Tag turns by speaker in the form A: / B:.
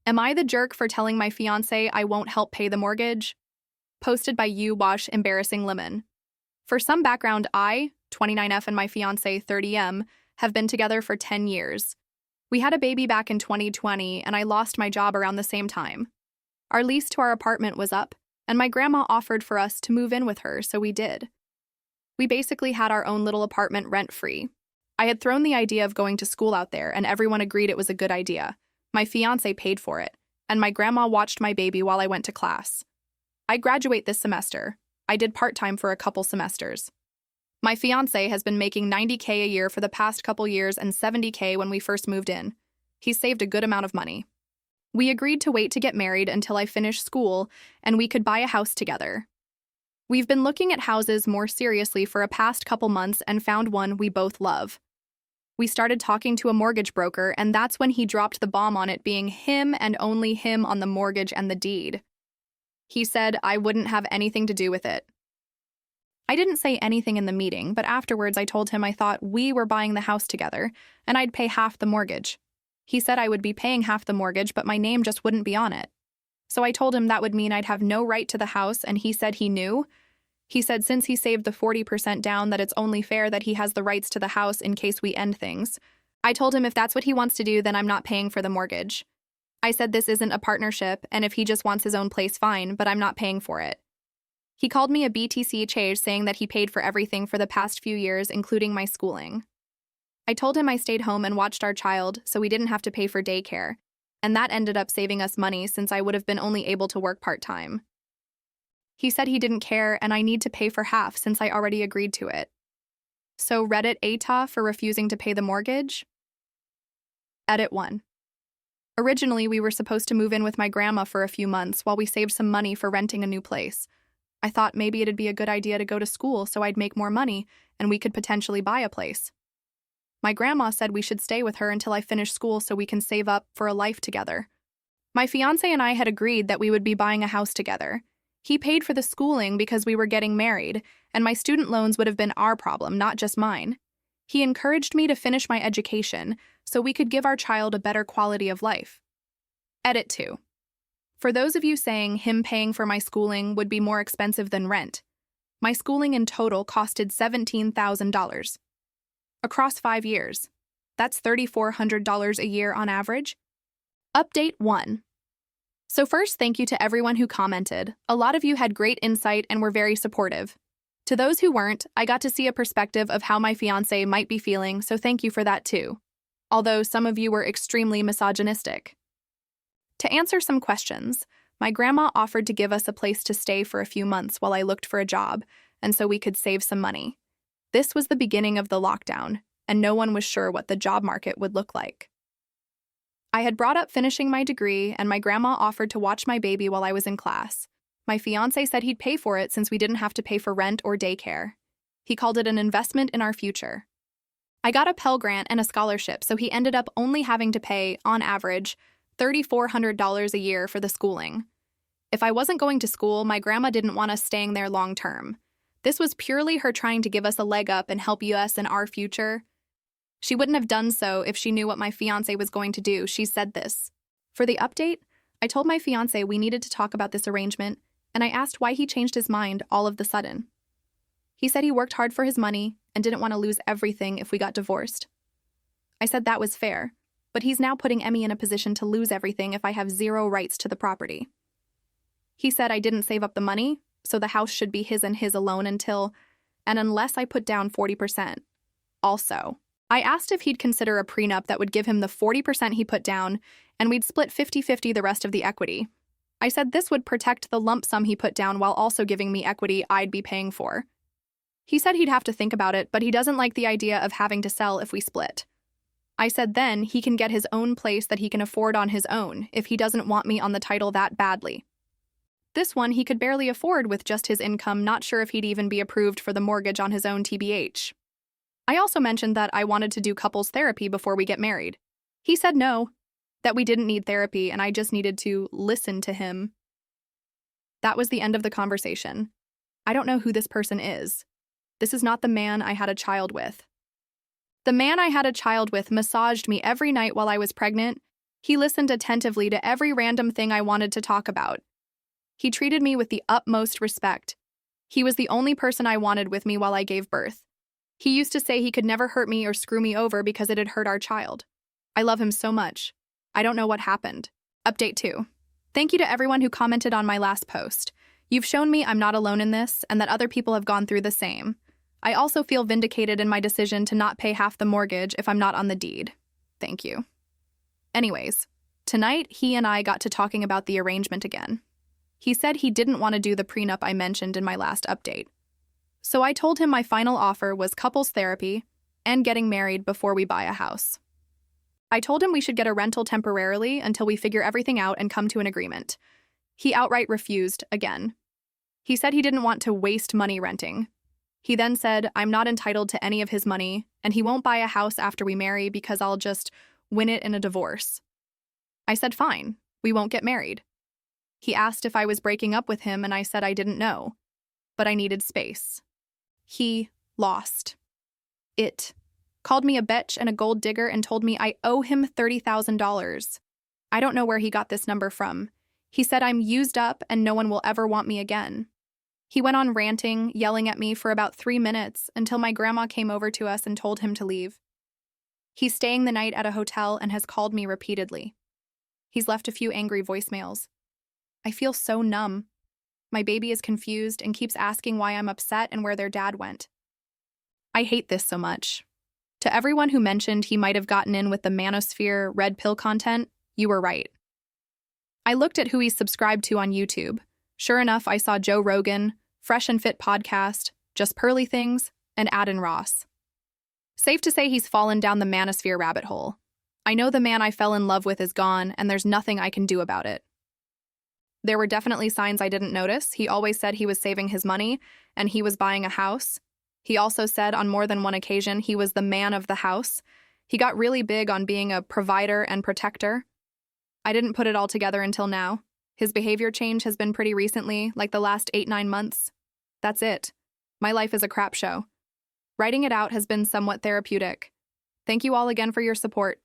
A: Am I the jerk for telling my fiancé I won't help pay the mortgage? Posted by embarrassinglemon. For some background, I, 29F, and my fiancé, 30M, have been together for 10 years. We had a baby back in 2020, and I lost my job around the same time. Our lease to our apartment was up, and my grandma offered for us to move in with her, so we did. We basically had our own little apartment rent-free. I had thrown the idea of going to school out there, and everyone agreed it was a good idea. My fiancé paid for it, and my grandma watched my baby while I went to class. I graduate this semester. I did part-time for a couple semesters. My fiancé has been making $90K a year for the past couple years and $70K when we first moved in. He's saved a good amount of money. We agreed to wait to get married until I finished school and we could buy a house together. We've been looking at houses more seriously for a past couple months and found one we both love. We started talking to a mortgage broker, and that's when he dropped the bomb on it being him and only him on the mortgage and the deed. He said I wouldn't have anything to do with it. I didn't say anything in the meeting, but afterwards I told him I thought we were buying the house together, and I'd pay half the mortgage. He said I would be paying half the mortgage, but my name just wouldn't be on it. So I told him that would mean I'd have no right to the house, and he said he knew. He said since he saved the 40% down that it's only fair that he has the rights to the house in case we end things. I told him if that's what he wants to do, then I'm not paying for the mortgage. I said this isn't a partnership, and if he just wants his own place, fine, but I'm not paying for it. He called me a BTC chage, saying that he paid for everything for the past few years, including my schooling. I told him I stayed home and watched our child, so we didn't have to pay for daycare, and that ended up saving us money since I would have been only able to work part-time. He said he didn't care, and I need to pay for half since I already agreed to it. So Reddit AITAH for refusing to pay the mortgage? Edit 1. Originally, we were supposed to move in with my grandma for a few months while we saved some money for renting a new place. I thought maybe it'd be a good idea to go to school so I'd make more money and we could potentially buy a place. My grandma said we should stay with her until I finish school so we can save up for a life together. My fiancé and I had agreed that we would be buying a house together. He paid for the schooling because we were getting married, and my student loans would have been our problem, not just mine. He encouraged me to finish my education so we could give our child a better quality of life. Edit 2. For those of you saying him paying for my schooling would be more expensive than rent, my schooling in total costed $17,000. Across 5 years. That's $3,400 a year on average. Update 1. So first, thank you to everyone who commented. A lot of you had great insight and were very supportive. To those who weren't, I got to see a perspective of how my fiancé might be feeling, so thank you for that too. Although some of you were extremely misogynistic. To answer some questions, my grandma offered to give us a place to stay for a few months while I looked for a job, and so we could save some money. This was the beginning of the lockdown, and no one was sure what the job market would look like. I had brought up finishing my degree, and my grandma offered to watch my baby while I was in class. My fiancé said he'd pay for it since we didn't have to pay for rent or daycare. He called it an investment in our future. I got a Pell Grant and a scholarship, so he ended up only having to pay, on average, $3,400 a year for the schooling. If I wasn't going to school, my grandma didn't want us staying there long term. This was purely her trying to give us a leg up and help us in our future. She wouldn't have done so if she knew what my fiancé was going to do. She said this. For the update, I told my fiancé we needed to talk about this arrangement, and I asked why he changed his mind all of the sudden. He said he worked hard for his money and didn't want to lose everything if we got divorced. I said that was fair, but he's now putting Emmy in a position to lose everything if I have zero rights to the property. He said I didn't save up the money, so the house should be his and his alone unless I put down 40%. Also, I asked if he'd consider a prenup that would give him the 40% he put down, and we'd split 50-50 the rest of the equity. I said this would protect the lump sum he put down while also giving me equity I'd be paying for. He said he'd have to think about it, but he doesn't like the idea of having to sell if we split. I said then he can get his own place that he can afford on his own if he doesn't want me on the title that badly. This one he could barely afford with just his income, not sure if he'd even be approved for the mortgage on his own TBH. I also mentioned that I wanted to do couples therapy before we get married. He said no, that we didn't need therapy and I just needed to listen to him. That was the end of the conversation. I don't know who this person is. This is not the man I had a child with. The man I had a child with massaged me every night while I was pregnant. He listened attentively to every random thing I wanted to talk about. He treated me with the utmost respect. He was the only person I wanted with me while I gave birth. He used to say he could never hurt me or screw me over because it had hurt our child. I love him so much. I don't know what happened. Update 2. Thank you to everyone who commented on my last post. You've shown me I'm not alone in this and that other people have gone through the same. I also feel vindicated in my decision to not pay half the mortgage if I'm not on the deed. Thank you. Anyways, tonight he and I got to talking about the arrangement again. He said he didn't want to do the prenup I mentioned in my last update. So I told him my final offer was couples therapy and getting married before we buy a house. I told him we should get a rental temporarily until we figure everything out and come to an agreement. He outright refused again. He said he didn't want to waste money renting. He then said I'm not entitled to any of his money and he won't buy a house after we marry because I'll just win it in a divorce. I said fine, we won't get married. He asked if I was breaking up with him and I said I didn't know, but I needed space. He lost it. Called me a bitch and a gold digger and told me I owe him $30,000. I don't know where he got this number from. He said I'm used up and no one will ever want me again. He went on ranting, yelling at me for about 3 minutes until my grandma came over to us and told him to leave. He's staying the night at a hotel and has called me repeatedly. He's left a few angry voicemails. I feel so numb. My baby is confused and keeps asking why I'm upset and where their dad went. I hate this so much. To everyone who mentioned he might have gotten in with the manosphere red pill content, you were right. I looked at who he's subscribed to on YouTube. Sure enough, I saw Joe Rogan, Fresh and Fit Podcast, Just Pearly Things, and Adin Ross. Safe to say he's fallen down the manosphere rabbit hole. I know the man I fell in love with is gone, and there's nothing I can do about it. There were definitely signs I didn't notice. He always said he was saving his money, and he was buying a house. He also said on more than one occasion he was the man of the house. He got really big on being a provider and protector. I didn't put it all together until now. His behavior change has been pretty recently, like the last 8-9 months. That's it. My life is a crap show. Writing it out has been somewhat therapeutic. Thank you all again for your support.